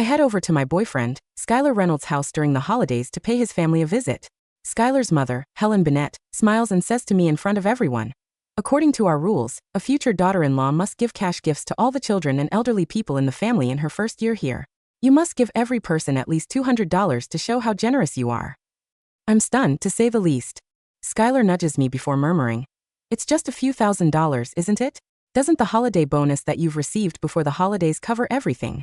I head over to my boyfriend, Skylar Reynolds' house during the holidays to pay his family a visit. Skylar's mother, Helen Benett, smiles and says to me in front of everyone, "According to our rules, a future daughter-in-law must give cash gifts to all the children and elderly people in the family in her first year here. You must give every person at least $200 to show how generous you are." I'm stunned, to say the least. Skylar nudges me before murmuring, "It's just a few $1,000s, isn't it? Doesn't the holiday bonus that you've received before the holidays cover everything?"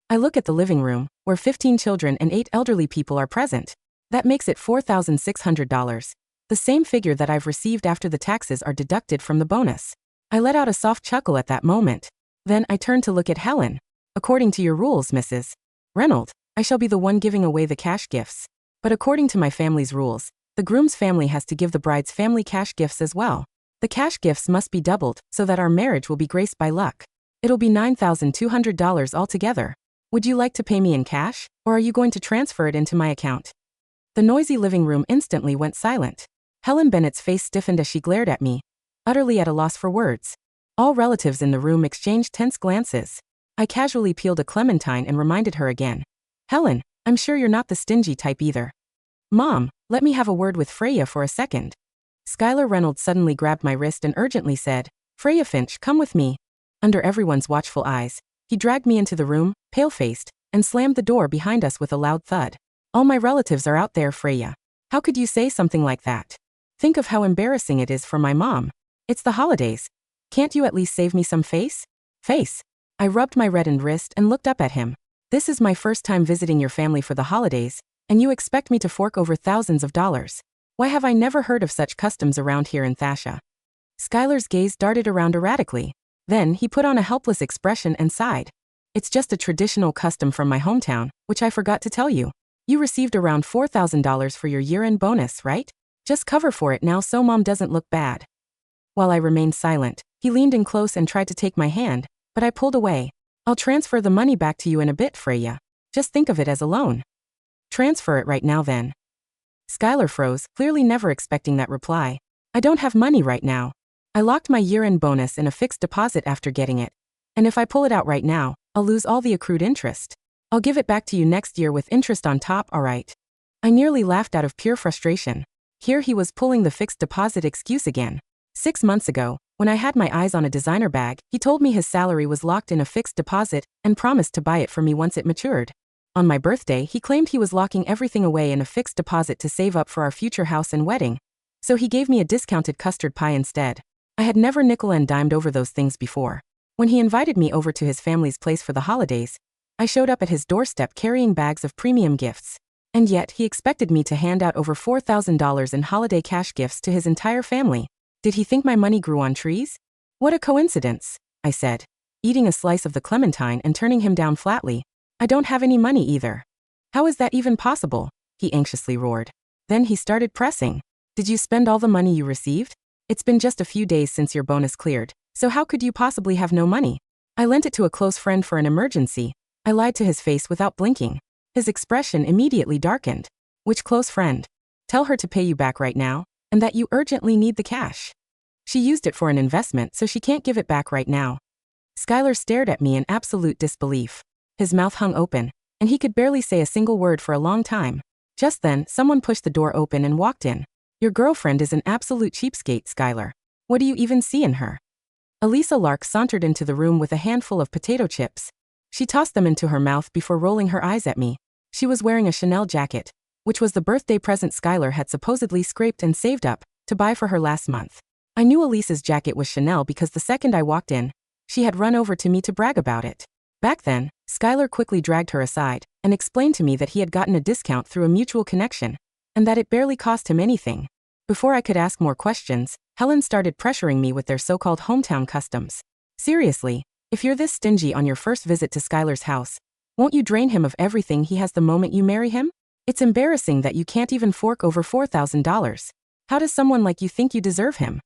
I look at the living room, where 15 children and 8 elderly people are present. That makes it $4,600, the same figure that I've received after the taxes are deducted from the bonus. I let out a soft chuckle at that moment. Then I turn to look at Helen. "According to your rules, Mrs. Reynold, I shall be the one giving away the cash gifts. But according to my family's rules, the groom's family has to give the bride's family cash gifts as well. The cash gifts must be doubled so that our marriage will be graced by luck. It'll be $9,200 altogether. Would you like to pay me in cash, or are you going to transfer it into my account?" The noisy living room instantly went silent. Helen Bennett's face stiffened as she glared at me, utterly at a loss for words. All relatives in the room exchanged tense glances. I casually peeled a clementine and reminded her again, "Helen, I'm sure you're not the stingy type either." "Mom, let me have a word with Freya for a second." Skylar Reynolds suddenly grabbed my wrist and urgently said, "Freya Finch, come with me." Under everyone's watchful eyes, he dragged me into the room, pale-faced, and slammed the door behind us with a loud thud. "All my relatives are out there, Freya. How could you say something like that? Think of how embarrassing it is for my mom. It's the holidays. Can't you at least save me some face?" I rubbed my reddened wrist and looked up at him. "This is my first time visiting your family for the holidays, and you expect me to fork over thousands of dollars. Why have I never heard of such customs around here in Thasha?" Skylar's gaze darted around erratically. Then he put on a helpless expression and sighed. "It's just a traditional custom from my hometown, which I forgot to tell you. You received around $4,000 for your year-end bonus, right? Just cover for it now so Mom doesn't look bad." While I remained silent, he leaned in close and tried to take my hand, but I pulled away. "I'll transfer the money back to you in a bit, Freya. Just think of it as a loan." "Transfer it right now then." Skylar froze, clearly never expecting that reply. "I don't have money right now. I locked my year-end bonus in a fixed deposit after getting it. And if I pull it out right now, I'll lose all the accrued interest. I'll give it back to you next year with interest on top, alright?" I nearly laughed out of pure frustration. Here he was pulling the fixed deposit excuse again. 6 months ago, when I had my eyes on a designer bag, he told me his salary was locked in a fixed deposit and promised to buy it for me once it matured. On my birthday, he claimed he was locking everything away in a fixed deposit to save up for our future house and wedding. So he gave me a discounted custard pie instead. I had never nickel and dimed over those things before. When he invited me over to his family's place for the holidays, I showed up at his doorstep carrying bags of premium gifts. And yet, he expected me to hand out over $4,000 in holiday cash gifts to his entire family. Did he think my money grew on trees? "What a coincidence," I said, eating a slice of the clementine and turning him down flatly. "I don't have any money either." "How is that even possible?" he anxiously roared. Then he started pressing. "Did you spend all the money you received? It's been just a few days since your bonus cleared, so how could you possibly have no money?" "I lent it to a close friend for an emergency," I lied to his face without blinking. His expression immediately darkened. "Which close friend? Tell her to pay you back right now, and that you urgently need the cash. She used it for an investment, so she can't give it back right now." Skylar stared at me in absolute disbelief. His mouth hung open, and he could barely say a single word for a long time. Just then, someone pushed the door open and walked in. "Your girlfriend is an absolute cheapskate, Skylar. What do you even see in her?" Elisa Lark sauntered into the room with a handful of potato chips. She tossed them into her mouth before rolling her eyes at me. She was wearing a Chanel jacket, which was the birthday present Skylar had supposedly scraped and saved up to buy for her last month. I knew Elisa's jacket was Chanel because the second I walked in, she had run over to me to brag about it. Back then, Skylar quickly dragged her aside and explained to me that he had gotten a discount through a mutual connection, and that it barely cost him anything. Before I could ask more questions, Helen started pressuring me with their so-called hometown customs. "Seriously, if you're this stingy on your first visit to Skylar's house, won't you drain him of everything he has the moment you marry him? It's embarrassing that you can't even fork over $4,000. How does someone like you think you deserve him?"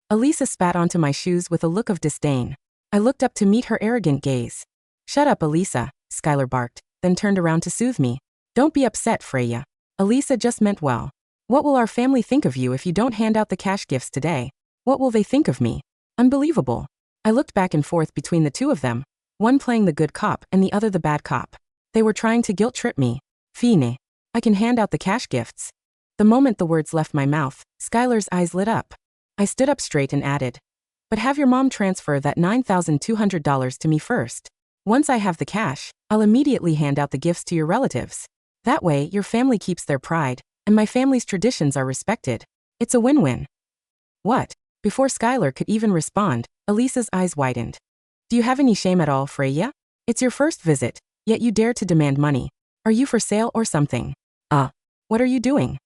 Elisa spat onto my shoes with a look of disdain. I looked up to meet her arrogant gaze. "Shut up, Elisa," Skylar barked, then turned around to soothe me. "Don't be upset, Freya. Elisa just meant well. What will our family think of you if you don't hand out the cash gifts today? What will they think of me?" Unbelievable. I looked back and forth between the two of them, one playing the good cop and the other the bad cop. They were trying to guilt-trip me. Fine. I can hand out the cash gifts. The moment the words left my mouth, Skylar's eyes lit up. I stood up straight and added, but have your mom transfer that $9,200 to me first. Once I have the cash, I'll immediately hand out the gifts to your relatives. That way, your family keeps their pride, and my family's traditions are respected. It's a win-win. What? Before Skylar could even respond, Elisa's eyes widened. Do you have any shame at all, Freya? It's your first visit, yet you dare to demand money. Are you for sale or something? What are you doing?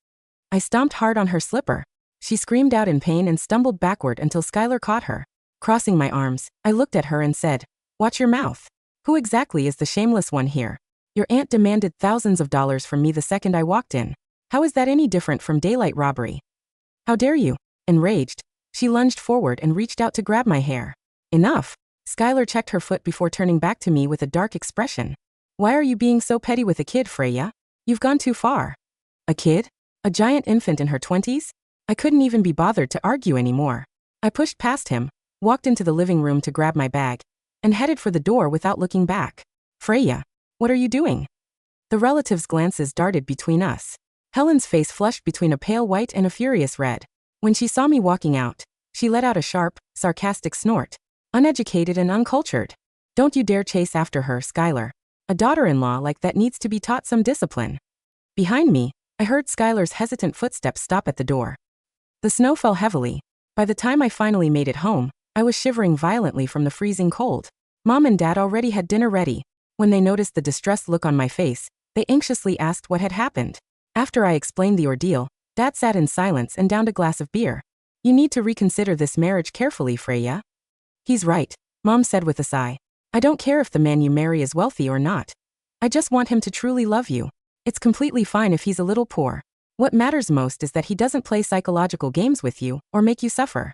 I stomped hard on her slipper. She screamed out in pain and stumbled backward until Skylar caught her. Crossing my arms, I looked at her and said, watch your mouth. Who exactly is the shameless one here? Your aunt demanded thousands of dollars from me the second I walked in. How is that any different from daylight robbery? How dare you? Enraged, she lunged forward and reached out to grab my hair. Enough. Skylar checked her foot before turning back to me with a dark expression. Why are you being so petty with a kid, Freya? You've gone too far. A kid? A giant infant in her 20s? I couldn't even be bothered to argue anymore. I pushed past him, walked into the living room to grab my bag, and headed for the door without looking back. Freya, what are you doing? The relatives' glances darted between us. Helen's face flushed between a pale white and a furious red. When she saw me walking out, she let out a sharp, sarcastic snort. Uneducated and uncultured. Don't you dare chase after her, Skylar. A daughter-in-law like that needs to be taught some discipline. Behind me, I heard Skylar's hesitant footsteps stop at the door. The snow fell heavily. By the time I finally made it home, I was shivering violently from the freezing cold. Mom and Dad already had dinner ready. When they noticed the distressed look on my face, they anxiously asked what had happened. After I explained the ordeal, Dad sat in silence and downed a glass of beer. You need to reconsider this marriage carefully, Freya. He's right, Mom said with a sigh. I don't care if the man you marry is wealthy or not. I just want him to truly love you. It's completely fine if he's a little poor. What matters most is that he doesn't play psychological games with you or make you suffer.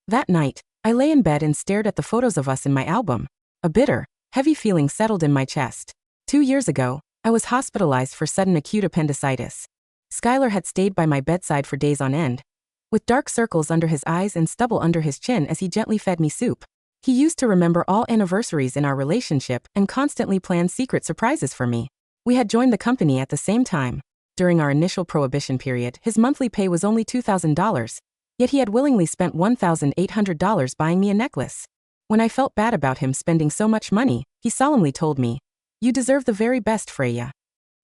That night, I lay in bed and stared at the photos of us in my album. A bitter, heavy feeling settled in my chest. 2 years ago, I was hospitalized for sudden acute appendicitis. Skylar had stayed by my bedside for days on end, with dark circles under his eyes and stubble under his chin as he gently fed me soup. He used to remember all anniversaries in our relationship and constantly planned secret surprises for me. We had joined the company at the same time. During our initial prohibition period, his monthly pay was only $2,000, yet he had willingly spent $1,800 buying me a necklace. When I felt bad about him spending so much money, he solemnly told me, "You deserve the very best, Freya."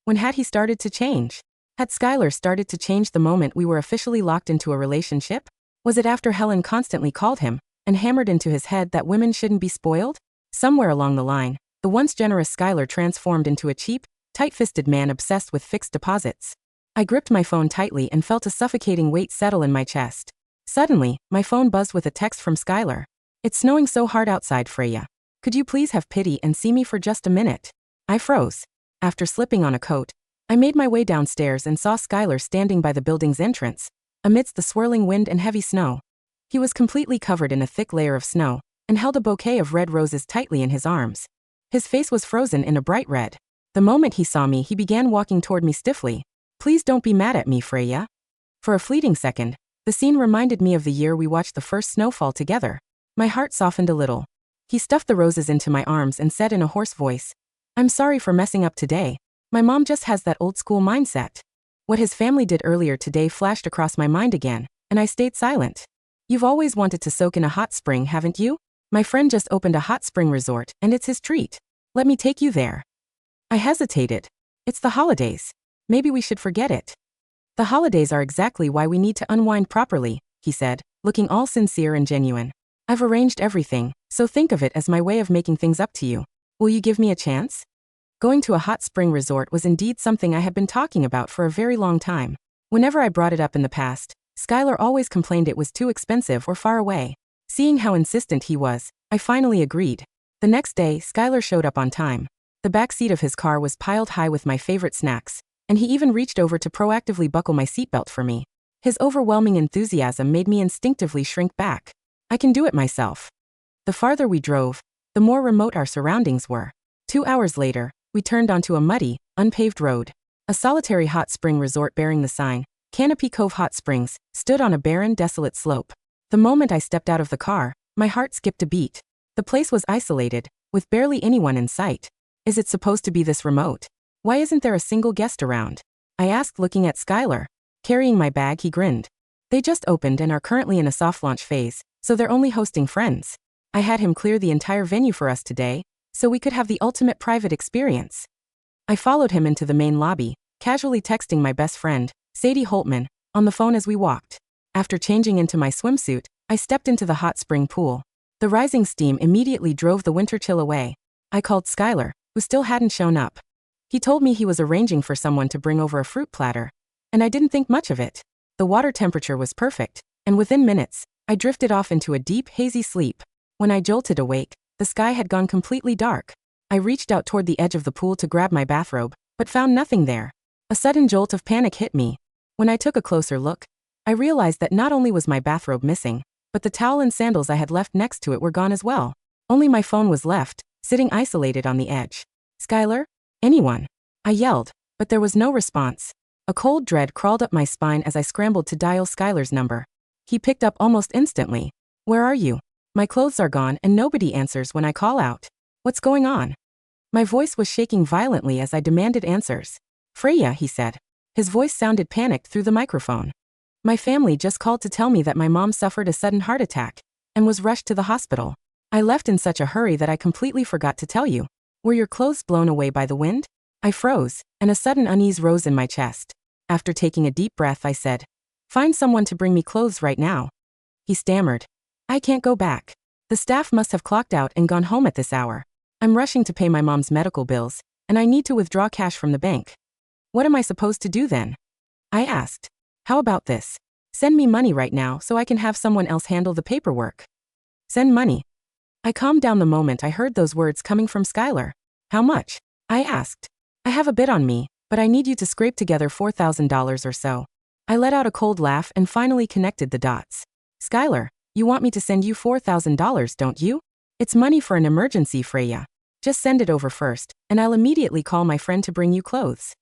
When had he started to change? Had Skylar started to change the moment we were officially locked into a relationship? Was it after Helen constantly called him and hammered into his head that women shouldn't be spoiled? Somewhere along the line, the once generous Skylar transformed into a cheap, tight-fisted man obsessed with fixed deposits. I gripped my phone tightly and felt a suffocating weight settle in my chest. Suddenly, my phone buzzed with a text from Skylar. It's snowing so hard outside, Freya. Could you please have pity and see me for just a minute? I froze. After slipping on a coat, I made my way downstairs and saw Skylar standing by the building's entrance, amidst the swirling wind and heavy snow. He was completely covered in a thick layer of snow and held a bouquet of red roses tightly in his arms. His face was frozen in a bright red. The moment he saw me, he began walking toward me stiffly. Please don't be mad at me, Freya. For a fleeting second, the scene reminded me of the year we watched the first snowfall together. My heart softened a little. He stuffed the roses into my arms and said in a hoarse voice, "I'm sorry for messing up today. My mom just has that old-school mindset." What his family did earlier today flashed across my mind again, and I stayed silent. You've always wanted to soak in a hot spring, haven't you? My friend just opened a hot spring resort, and it's his treat. Let me take you there. I hesitated. It's the holidays. Maybe we should forget it. The holidays are exactly why we need to unwind properly, he said, looking all sincere and genuine. I've arranged everything, so think of it as my way of making things up to you. Will you give me a chance? Going to a hot spring resort was indeed something I had been talking about for a very long time. Whenever I brought it up in the past, Skylar always complained it was too expensive or far away. Seeing how insistent he was, I finally agreed. The next day, Skylar showed up on time. The back seat of his car was piled high with my favorite snacks, and he even reached over to proactively buckle my seatbelt for me. His overwhelming enthusiasm made me instinctively shrink back. I can do it myself. The farther we drove, the more remote our surroundings were. 2 hours later, we turned onto a muddy, unpaved road. A solitary hot spring resort bearing the sign, Canopy Cove Hot Springs, stood on a barren, desolate slope. The moment I stepped out of the car, my heart skipped a beat. The place was isolated, with barely anyone in sight. Is it supposed to be this remote? Why isn't there a single guest around? I asked, looking at Skylar. Carrying my bag, he grinned. They just opened and are currently in a soft launch phase, so they're only hosting friends. I had him clear the entire venue for us today, so we could have the ultimate private experience. I followed him into the main lobby, casually texting my best friend, Sadie Holtman, on the phone as we walked. After changing into my swimsuit, I stepped into the hot spring pool. The rising steam immediately drove the winter chill away. I called Skylar, who still hadn't shown up. He told me he was arranging for someone to bring over a fruit platter, and I didn't think much of it. The water temperature was perfect, and within minutes, I drifted off into a deep, hazy sleep. When I jolted awake, the sky had gone completely dark. I reached out toward the edge of the pool to grab my bathrobe, but found nothing there. A sudden jolt of panic hit me. When I took a closer look, I realized that not only was my bathrobe missing, but the towel and sandals I had left next to it were gone as well. Only my phone was left, sitting isolated on the edge. Skylar? Anyone? I yelled, but there was no response. A cold dread crawled up my spine as I scrambled to dial Skylar's number. He picked up almost instantly. Where are you? My clothes are gone and nobody answers when I call out. What's going on? My voice was shaking violently as I demanded answers. Freya, he said. His voice sounded panicked through the microphone. My family just called to tell me that my mom suffered a sudden heart attack and was rushed to the hospital. I left in such a hurry that I completely forgot to tell you. Were your clothes blown away by the wind? I froze, and a sudden unease rose in my chest. After taking a deep breath, I said, Find someone to bring me clothes right now. He stammered. I can't go back. The staff must have clocked out and gone home at this hour. I'm rushing to pay my mom's medical bills, and I need to withdraw cash from the bank. What am I supposed to do then? I asked. How about this? Send me money right now so I can have someone else handle the paperwork. Send money. I calmed down the moment I heard those words coming from Skylar. How much? I asked. I have a bit on me, but I need you to scrape together $4,000 or so. I let out a cold laugh and finally connected the dots. Skylar, you want me to send you $4,000, don't you? It's money for an emergency, Freya. Just send it over first, and I'll immediately call my friend to bring you clothes.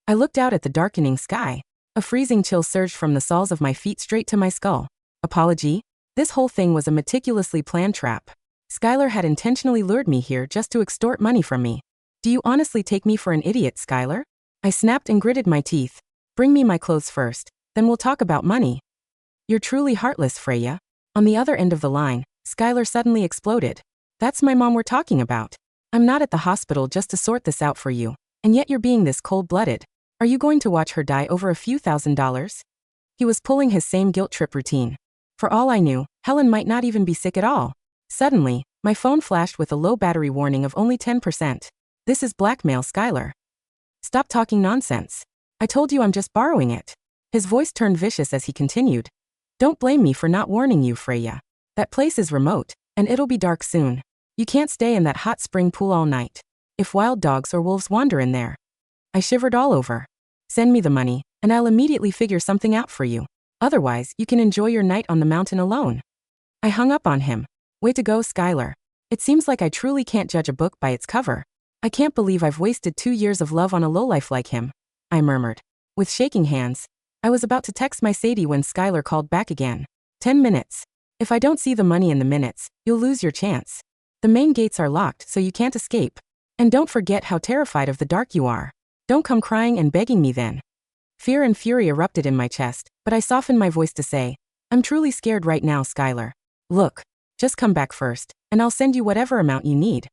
I looked out at the darkening sky. A freezing chill surged from the soles of my feet straight to my skull. Apology? This whole thing was a meticulously planned trap. Skylar had intentionally lured me here just to extort money from me. Do you honestly take me for an idiot, Skylar? I snapped and gritted my teeth. Bring me my clothes first, then we'll talk about money. You're truly heartless, Freya. On the other end of the line, Skylar suddenly exploded. That's my mom we're talking about. I'm not at the hospital just to sort this out for you, and yet you're being this cold-blooded. Are you going to watch her die over a few $1,000s? He was pulling his same guilt trip routine. For all I knew, Helen might not even be sick at all. Suddenly, my phone flashed with a low battery warning of only 10%. This is blackmail, Skylar. Stop talking nonsense. I told you I'm just borrowing it. His voice turned vicious as he continued. Don't blame me for not warning you, Freya. That place is remote, and it'll be dark soon. You can't stay in that hot spring pool all night. If wild dogs or wolves wander in there. I shivered all over. Send me the money, and I'll immediately figure something out for you. Otherwise, you can enjoy your night on the mountain alone. I hung up on him. Way to go, Skylar. It seems like I truly can't judge a book by its cover. I can't believe I've wasted 2 years of love on a lowlife like him, I murmured. With shaking hands, I was about to text my Sadie when Skylar called back again. 10 minutes. If I don't see the money in the minutes, you'll lose your chance. The main gates are locked so you can't escape. And don't forget how terrified of the dark you are. Don't come crying and begging me then. Fear and fury erupted in my chest, but I softened my voice to say, I'm truly scared right now, Skylar. Look, just come back first, and I'll send you whatever amount you need.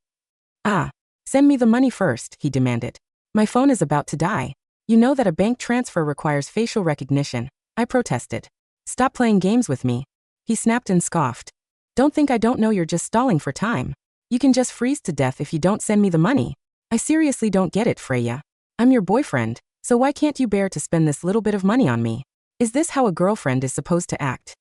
Send me the money first, he demanded. My phone is about to die. You know that a bank transfer requires facial recognition, I protested. Stop playing games with me. He snapped and scoffed. Don't think I don't know you're just stalling for time. You can just freeze to death if you don't send me the money. I seriously don't get it, Freya. I'm your boyfriend, so why can't you bear to spend this little bit of money on me? Is this how a girlfriend is supposed to act?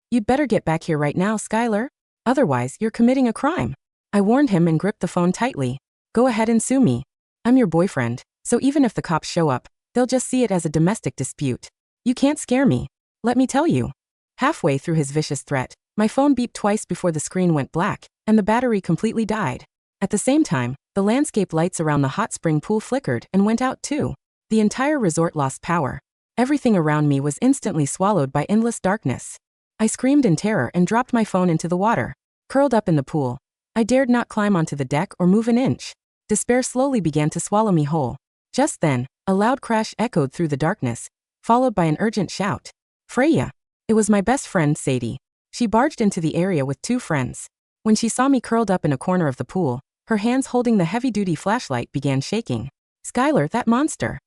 You'd better get back here right now, Skylar. Otherwise, you're committing a crime. I warned him and gripped the phone tightly. Go ahead and sue me. I'm your boyfriend, so even if the cops show up, they'll just see it as a domestic dispute. You can't scare me. Let me tell you. Halfway through his vicious threat, my phone beeped twice before the screen went black, and the battery completely died. At the same time, the landscape lights around the hot spring pool flickered and went out too. The entire resort lost power. Everything around me was instantly swallowed by endless darkness. I screamed in terror and dropped my phone into the water. Curled up in the pool, I dared not climb onto the deck or move an inch. Despair slowly began to swallow me whole. Just then, a loud crash echoed through the darkness, followed by an urgent shout. Freya! It was my best friend, Sadie. She barged into the area with 2 friends. When she saw me curled up in a corner of the pool, her hands holding the heavy-duty flashlight began shaking. Skylar, that monster!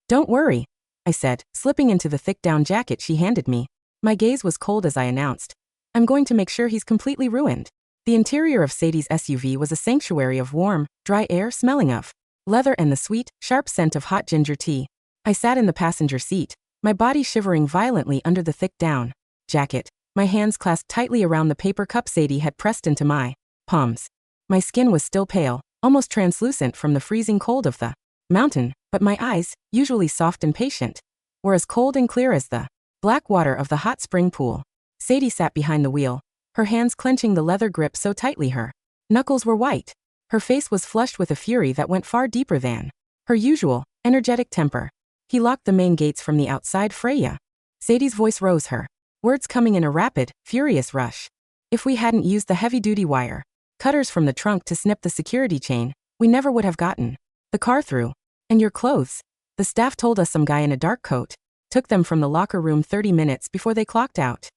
Don't worry, I said, slipping into the thick down jacket she handed me. My gaze was cold as I announced, I'm going to make sure he's completely ruined. The interior of Sadie's SUV was a sanctuary of warm, dry air smelling of leather and the sweet, sharp scent of hot ginger tea. I sat in the passenger seat, my body shivering violently under the thick down jacket, my hands clasped tightly around the paper cup Sadie had pressed into my palms. My skin was still pale, almost translucent from the freezing cold of the mountain, but my eyes, usually soft and patient, were as cold and clear as the black water of the hot spring pool. Sadie sat behind the wheel, her hands clenching the leather grip so tightly her knuckles were white. Her face was flushed with a fury that went far deeper than her usual, energetic temper. He locked the main gates from the outside. Freya. Sadie's voice rose, her words coming in a rapid, furious rush. If we hadn't used the heavy-duty wire cutters from the trunk to snip the security chain, we never would have gotten the car through. And your clothes? The staff told us some guy in a dark coat took them from the locker room 30 minutes before they clocked out.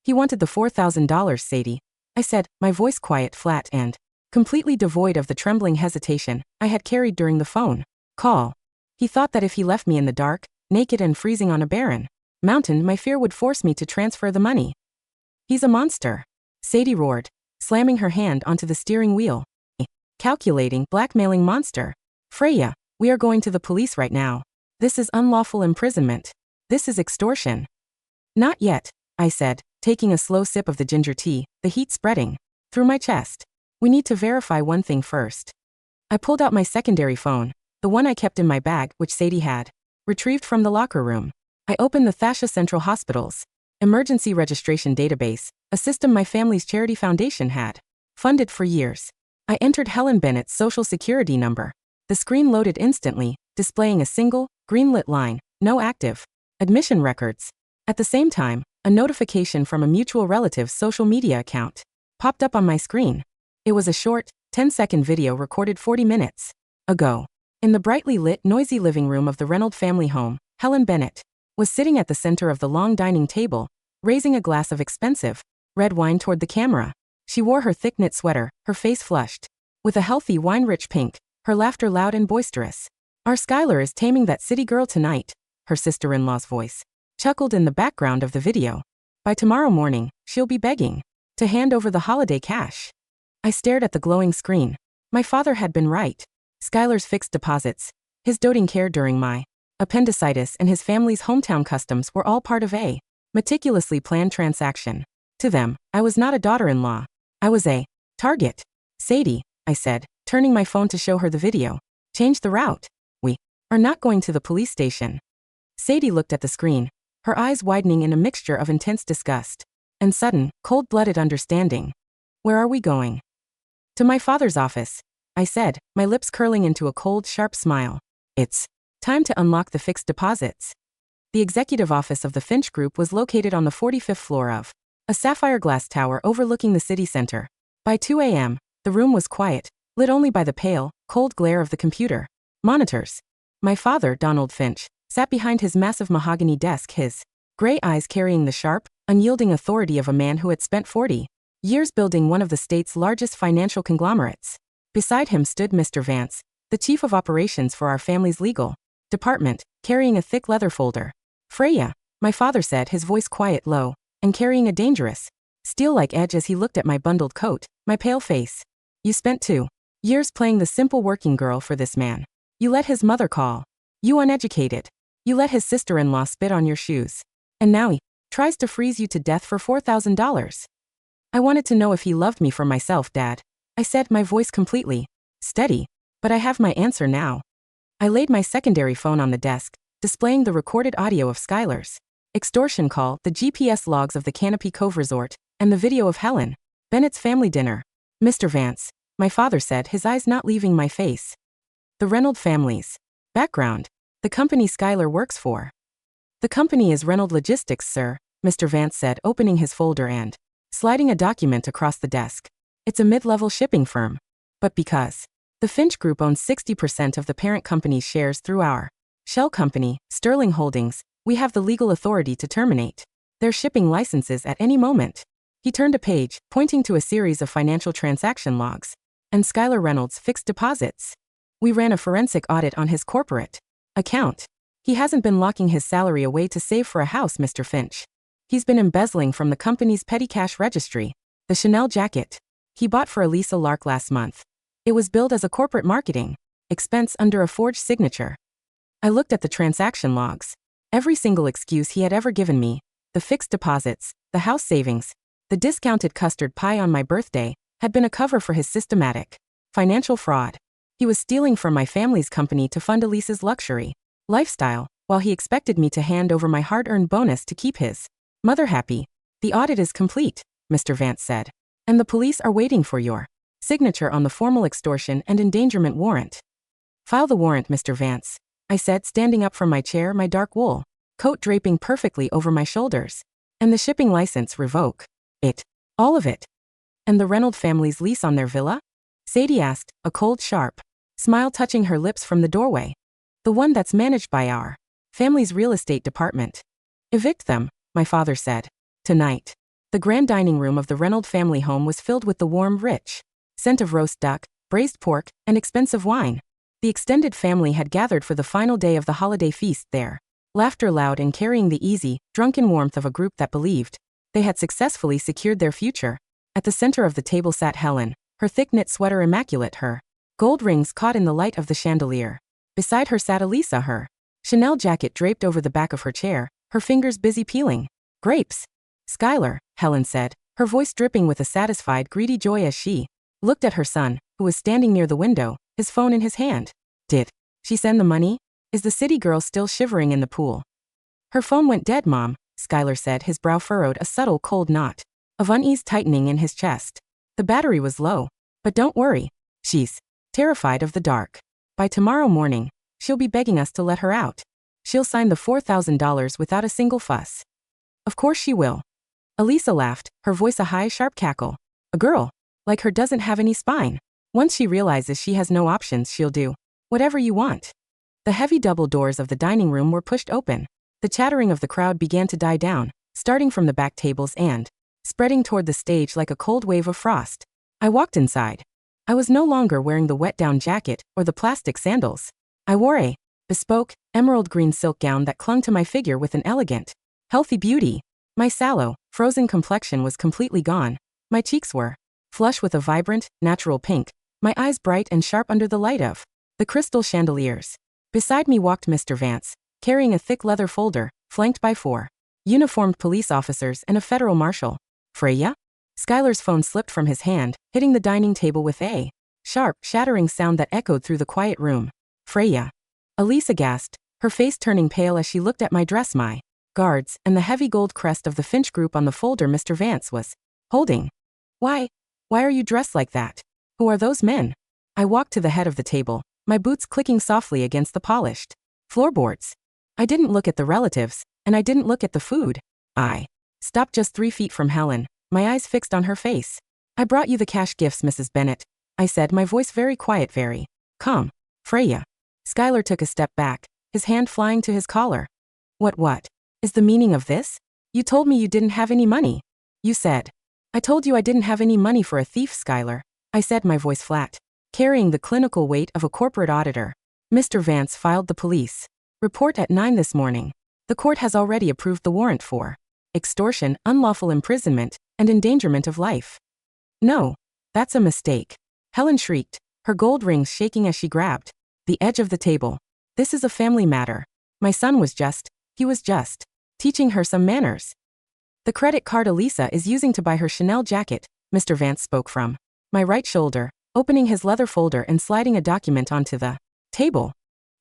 He wanted the $4,000, Sadie. I said, my voice quiet, flat, and completely devoid of the trembling hesitation I had carried during the phone call. He thought that if he left me in the dark, naked and freezing on a barren mountain, my fear would force me to transfer the money. He's a monster, Sadie roared, slamming her hand onto the steering wheel. Calculating, blackmailing monster. Freya, we are going to the police right now. This is unlawful imprisonment. This is extortion. Not yet, I said, taking a slow sip of the ginger tea, the heat spreading through my chest. We need to verify one thing first. I pulled out my secondary phone, the one I kept in my bag, which Sadie had retrieved from the locker room. I opened the Thasha Central Hospital's emergency registration database, a system my family's charity foundation had funded for years. I entered Helen Benett's social security number. The screen loaded instantly, displaying a single, green-lit line, no active admission records. At the same time, a notification from a mutual relative's social media account popped up on my screen. It was a short, 10-second video recorded 40 minutes ago. In the brightly lit, noisy living room of the Reynold family home, Helen Benett was sitting at the center of the long dining table, raising a glass of expensive red wine toward the camera. She wore her thick knit sweater, her face flushed with a healthy wine-rich pink, her laughter loud and boisterous. Our Skylar is taming that city girl tonight, her sister-in-law's voice chuckled in the background of the video. By tomorrow morning, she'll be begging to hand over the holiday cash. I stared at the glowing screen. My father had been right. Skylar's fixed deposits, his doting care during my appendicitis, and his family's hometown customs were all part of a meticulously planned transaction. To them, I was not a daughter-in-law. I was a target. Sadie, I said, turning my phone to show her the video. Change the route. We are not going to the police station. Sadie looked at the screen, her eyes widening in a mixture of intense disgust and sudden, cold-blooded understanding. Where are we going? To my father's office, I said, my lips curling into a cold, sharp smile. It's time to unlock the fixed deposits. The executive office of the Finch Group was located on the 45th floor of a sapphire glass tower overlooking the city center. By 2 a.m., the room was quiet, lit only by the pale, cold glare of the computer monitors. My father, Donald Finch, sat behind his massive mahogany desk, his gray eyes carrying the sharp, unyielding authority of a man who had spent 40 years building one of the state's largest financial conglomerates. Beside him stood Mr. Vance, the chief of operations for our family's legal department, carrying a thick leather folder. Freya, my father said, his voice quiet, low, and carrying a dangerous, steel-like edge as he looked at my bundled coat, my pale face. You spent 2 years playing the simple working girl for this man. You let his mother call you uneducated. You let his sister-in-law spit on your shoes. And now he tries to freeze you to death for $4,000. I wanted to know if he loved me for myself, Dad. I said, my voice completely steady. But I have my answer now. I laid my secondary phone on the desk, displaying the recorded audio of Skylar's extortion call, the GPS logs of the Canopy Cove Resort, and the video of Helen Benett's family dinner. Mr. Vance, my father said, his eyes not leaving my face. The Reynold family's background. The company Skylar works for. The company is Reynold Logistics, sir, Mr. Vance said, opening his folder and sliding a document across the desk. It's a mid-level shipping firm. But because The Finch Group owns 60% of the parent company's shares through our shell company, Sterling Holdings. We have the legal authority to terminate their shipping licenses at any moment. He turned a page, pointing to a series of financial transaction logs. And Skylar Reynolds' fixed deposits. We ran a forensic audit on his corporate account. He hasn't been locking his salary away to save for a house, Mr. Finch. He's been embezzling from the company's petty cash registry. The Chanel jacket he bought for Elisa Lark last month. It was billed as a corporate marketing expense under a forged signature. I looked at the transaction logs. Every single excuse he had ever given me, the fixed deposits, the house savings, the discounted custard pie on my birthday, had been a cover for his systematic financial fraud. He was stealing from my family's company to fund Elisa's luxury lifestyle, while he expected me to hand over my hard-earned bonus to keep his mother happy. The audit is complete, Mr. Vance said. And the police are waiting for your signature on the formal extortion and endangerment warrant. File the warrant, Mr. Vance, I said, standing up from my chair, my dark wool coat draping perfectly over my shoulders. And the shipping license, revoke it. All of it. And the Reynold family's lease on their villa? Sadie asked, a cold, sharp smile touching her lips from the doorway. The one that's managed by our family's real estate department. Evict them, my father said. Tonight. The grand dining room of the Reynold family home was filled with the warm, rich scent of roast duck, braised pork, and expensive wine. The extended family had gathered for the final day of the holiday feast there. Laughter loud and carrying the easy, drunken warmth of a group that believed they had successfully secured their future. At the center of the table sat Helen, her thick-knit sweater immaculate, her gold rings caught in the light of the chandelier. Beside her sat Elisa, her Chanel jacket draped over the back of her chair, her fingers busy peeling grapes. Skylar, Helen said, her voice dripping with a satisfied, greedy joy as she looked at her son, who was standing near the window, his phone in his hand. Did she send the money? Is the city girl still shivering in the pool? Her phone went dead, Mom, Skylar said, his brow furrowed, a subtle cold knot of unease tightening in his chest. The battery was low. But don't worry. She's terrified of the dark. By tomorrow morning, she'll be begging us to let her out. She'll sign the $4,000 without a single fuss. Of course she will. Elisa laughed, her voice a high, sharp cackle. A girl like her doesn't have any spine. Once she realizes she has no options, she'll do whatever you want. The heavy double doors of the dining room were pushed open. The chattering of the crowd began to die down, starting from the back tables and spreading toward the stage like a cold wave of frost. I walked inside. I was no longer wearing the wet-down jacket or the plastic sandals. I wore a bespoke, emerald green silk gown that clung to my figure with an elegant, healthy beauty. My sallow, frozen complexion was completely gone. My cheeks were flush with a vibrant, natural pink, my eyes bright and sharp under the light of the crystal chandeliers. Beside me walked Mr. Vance, carrying a thick leather folder, flanked by 4 uniformed police officers and a federal marshal. Freya? Skylar's phone slipped from his hand, hitting the dining table with a sharp, shattering sound that echoed through the quiet room. Freya. Elisa gasped, her face turning pale as she looked at my dress, my guards, and the heavy gold crest of the Finch Group on the folder Mr. Vance was holding. Why are you dressed like that? Who are those men? I walked to the head of the table, my boots clicking softly against the polished floorboards. I didn't look at the relatives, and I didn't look at the food. I stopped just 3 feet from Helen, my eyes fixed on her face. I brought you the cash gifts, Mrs. Benett, I said, my voice very quiet, very calm. Freya. Skylar took a step back, his hand flying to his collar. What is the meaning of this? You told me you didn't have any money. You said. I told you I didn't have any money for a thief, Skylar, I said, my voice flat, carrying the clinical weight of a corporate auditor. Mr. Vance filed the police report at 9 this morning. The court has already approved the warrant for extortion, unlawful imprisonment, and endangerment of life. No, that's a mistake. Helen shrieked, her gold rings shaking as she grabbed the edge of the table. This is a family matter. My son was just teaching her some manners. The credit card Elisa is using to buy her Chanel jacket, Mr. Vance spoke from my right shoulder, opening his leather folder and sliding a document onto the table,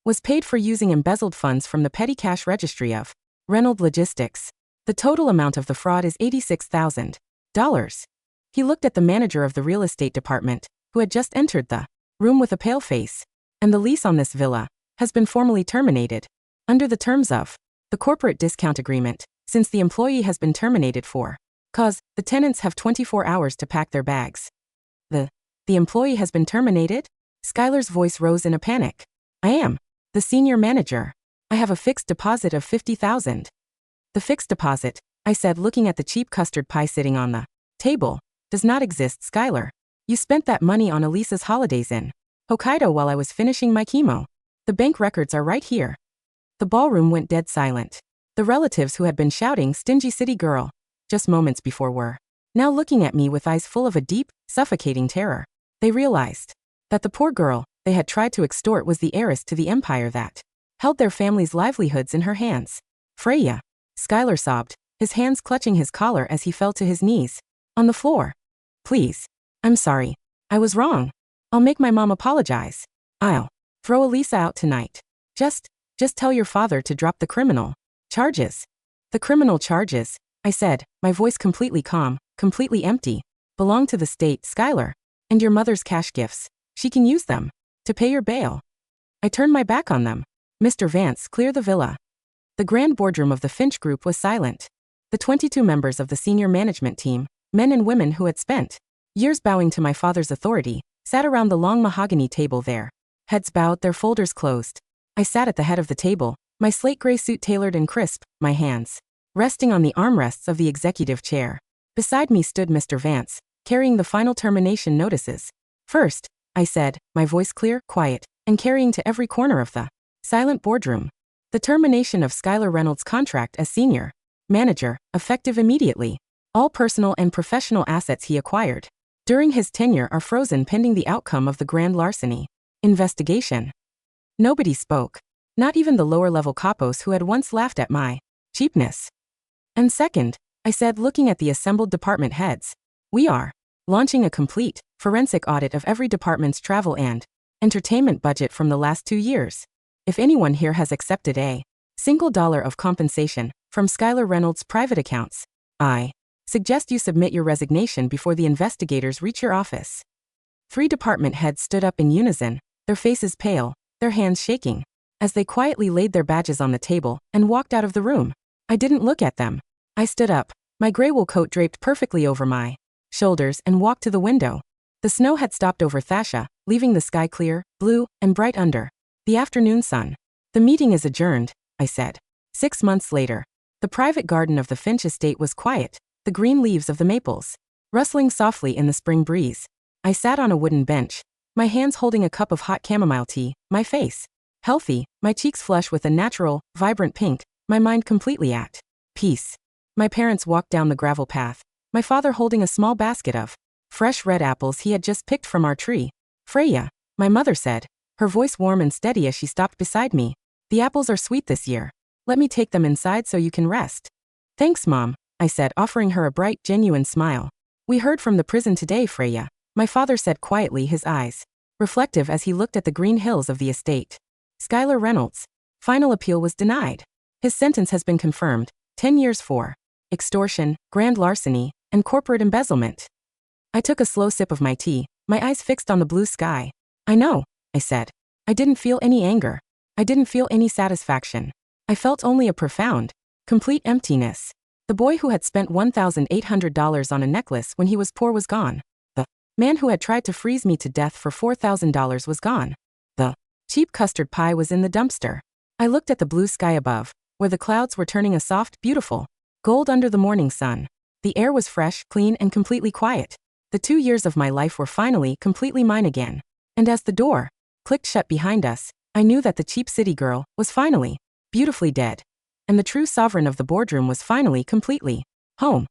was paid for using embezzled funds from the petty cash registry of Reynold Logistics. The total amount of the fraud is $86,000. He looked at the manager of the real estate department, who had just entered the room with a pale face. And the lease on this villa has been formally terminated under the terms of the corporate discount agreement, since the employee has been terminated for cause the tenants have 24 hours to pack their bags. The employee has been terminated? Skylar's voice rose in a panic. I am the senior manager. I have a fixed deposit of $50,000. The fixed deposit, I said, looking at the cheap custard pie sitting on the table, does not exist, Skylar. You spent that money on Elisa's holidays in Hokkaido while I was finishing my chemo. The bank records are right here. The ballroom went dead silent. The relatives who had been shouting "Stingy city girl" just moments before were now looking at me with eyes full of a deep, suffocating terror. They realized that the poor girl they had tried to extort was the heiress to the empire that held their family's livelihoods in her hands. Freya, Skylar sobbed, his hands clutching his collar as he fell to his knees on the floor. Please. I'm sorry. I was wrong. I'll make my mom apologize. I'll throw Elisa out tonight. Just tell your father to drop the criminal charges. The criminal charges, I said, my voice completely calm, completely empty, belong to the state, Skylar. And your mother's cash gifts. She can use them to pay your bail. I turned my back on them. Mr. Vance, clear the villa. The grand boardroom of the Finch Group was silent. The 22 members of the senior management team, men and women who had spent years bowing to my father's authority, sat around the long mahogany table there. Heads bowed, their folders closed. I sat at the head of the table, my slate gray suit tailored and crisp, my hands resting on the armrests of the executive chair. Beside me stood Mr. Vance, carrying the final termination notices. First, I said, my voice clear, quiet, and carrying to every corner of the silent boardroom. The termination of Skylar Reynolds' contract as senior manager, effective immediately. All personal and professional assets he acquired during his tenure are frozen pending the outcome of the grand larceny investigation. Nobody spoke, not even the lower-level capos who had once laughed at my cheapness. And second, I said, looking at the assembled department heads, we are launching a complete, forensic audit of every department's travel and entertainment budget from the last 2 years. If anyone here has accepted a single dollar of compensation from Skylar Reynolds' private accounts, I suggest you submit your resignation before the investigators reach your office. 3 department heads stood up in unison, their faces pale, their hands shaking, as they quietly laid their badges on the table and walked out of the room. I didn't look at them. I stood up, my gray wool coat draped perfectly over my shoulders, and walked to the window. The snow had stopped over Thasha, leaving the sky clear, blue, and bright under the afternoon sun. The meeting is adjourned, I said. 6 months later, the private garden of the Finch estate was quiet, the green leaves of the maples rustling softly in the spring breeze. I sat on a wooden bench, my hands holding a cup of hot chamomile tea, my face healthy, my cheeks flush with a natural, vibrant pink, my mind completely at peace. My parents walked down the gravel path, my father holding a small basket of fresh red apples he had just picked from our tree. Freya, my mother said, her voice warm and steady as she stopped beside me. The apples are sweet this year. Let me take them inside so you can rest. Thanks, Mom, I said, offering her a bright, genuine smile. We heard from the prison today, Freya, my father said quietly, his eyes reflective as he looked at the green hills of the estate. Skylar Reynolds' final appeal was denied. His sentence has been confirmed, 10 years for extortion, grand larceny, and corporate embezzlement. I took a slow sip of my tea, my eyes fixed on the blue sky. I know, I said. I didn't feel any anger. I didn't feel any satisfaction. I felt only a profound, complete emptiness. The boy who had spent $1,800 on a necklace when he was poor was gone. The man who had tried to freeze me to death for $4,000 was gone. The cheap custard pie was in the dumpster. I looked at the blue sky above, where the clouds were turning a soft, beautiful gold under the morning sun. The air was fresh, clean, and completely quiet. The 2 years of my life were finally completely mine again. And as the door clicked shut behind us, I knew that the cheap city girl was finally beautifully dead. And the true sovereign of the boardroom was finally completely home.